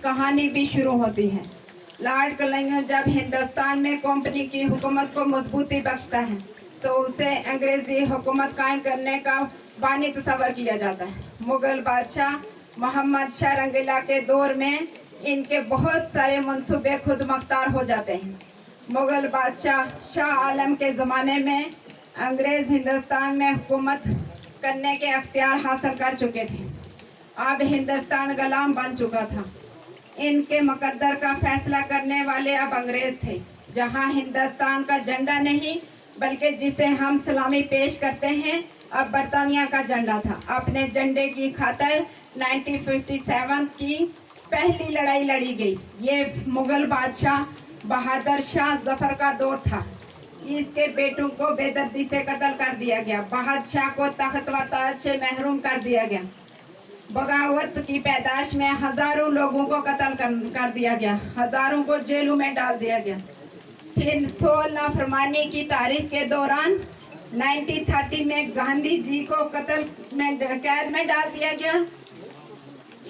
कहानी भी शुरू होती है। लॉर्ड कर्जनवैल्ली जब हिंदुस्तान में कंपनी की हुकूमत को मजबूती बख्शता है तो उसे अंग्रेजी हुकूमत कायम करने का बानी तस्वर किया जाता है। मुगल बादशाह मोहम्मद शाह रंगीला के दौर में इनके बहुत सारे मंसूबे खुद मुख्तार हो जाते हैं। मुगल बादशाह शाह आलम के ज़माने में अंग्रेज़ हिंदुस्तान में हुकूमत करने के अख्तियार हासिल कर चुके थे। अब हिंदुस्तान गुलाम बन चुका था। इनके मुकद्दर का फैसला करने वाले अब अंग्रेज़ थे। जहां हिंदुस्तान का झंडा नहीं बल्कि जिसे हम सलामी पेश करते हैं, अब बरतानिया का झंडा था। अपने झंडे की खातिर 1957 की पहली लड़ाई लड़ी गई। ये मुगल बादशाह बहादुर शाह जफर का दौर था। इसके बेटों को बेदर्दी से कत्ल कर दिया गया। बादशाह को तख्त व ताज से महरूम कर दिया गया। बगावत की पैदाश में हजारों लोगों को कत्ल कर दिया गया, हजारों को जेलों में डाल दिया गया। फिर 16 नाफरमानी की तारीख के दौरान 1930 में गांधी जी को कैद में डाल दिया गया।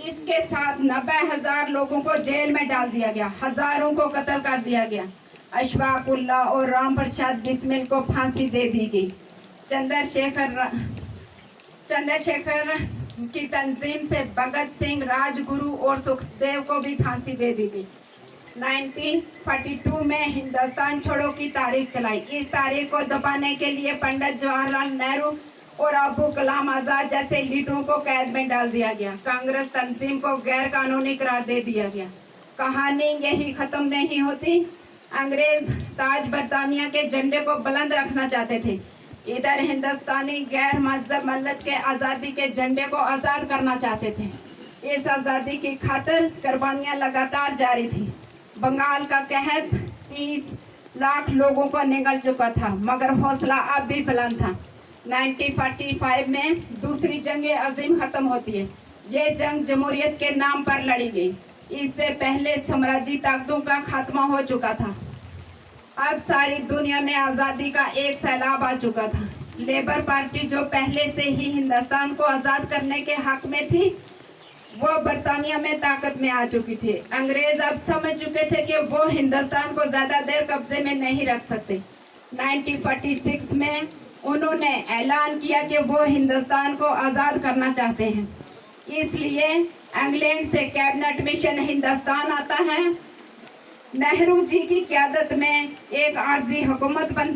इसके साथ 90,000 लोगों को जेल में डाल दिया गया, हजारों को कत्ल कर दिया गया। अशफाक उल्लाह और राम प्रसाद बिस्मिल को फांसी दे दी गई। चंद्रशेखर की तंजीम से भगत सिंह, राजगुरु और सुखदेव को भी फांसी दे दी गई। 1942 में हिंदुस्तान छोड़ो की तारीख चलाई। इस तारीख को दबाने के लिए पंडित जवाहरलाल नेहरू और अबू कलाम आज़ाद जैसे लीडरों को कैद में डाल दिया गया। कांग्रेस तंजीम को गैर कानूनी करार दे दिया गया। कहानी यही खत्म नहीं होती। अंग्रेज ताज बरतानिया के झंडे को बुलंद रखना चाहते थे। इधर हिंदुस्तानी गैर मजहब मल्लत के आज़ादी के झंडे को आज़ाद करना चाहते थे। इस आज़ादी की खातिर कुर्बानियां लगातार जारी थी। बंगाल का कहर 30 लाख लोगों को निगल चुका था, मगर हौसला अब भी बुलंद था। 1945 में दूसरी जंग अजीम खत्म होती है। ये जंग जमहूरियत के नाम पर लड़ी गई। इससे पहले साम्राज्यी ताकतों का खात्मा हो चुका था। अब सारी दुनिया में आज़ादी का एक सैलाब आ चुका था। लेबर पार्टी जो पहले से ही हिंदुस्तान को आज़ाद करने के हक में थी, वो बरतानिया में ताकत में आ चुकी थी। अंग्रेज अब समझ चुके थे कि वो हिंदुस्तान को ज़्यादा देर कब्जे में नहीं रख सकते। 1946 में उन्होंने ऐलान किया कि वो हिंदुस्तान को आज़ाद करना चाहते हैं। इसलिए इंग्लैंड से कैबिनेट मिशन हिंदुस्तान आता है। नेहरू जी की क़यादत में एक आर्जी हुकूमत बनती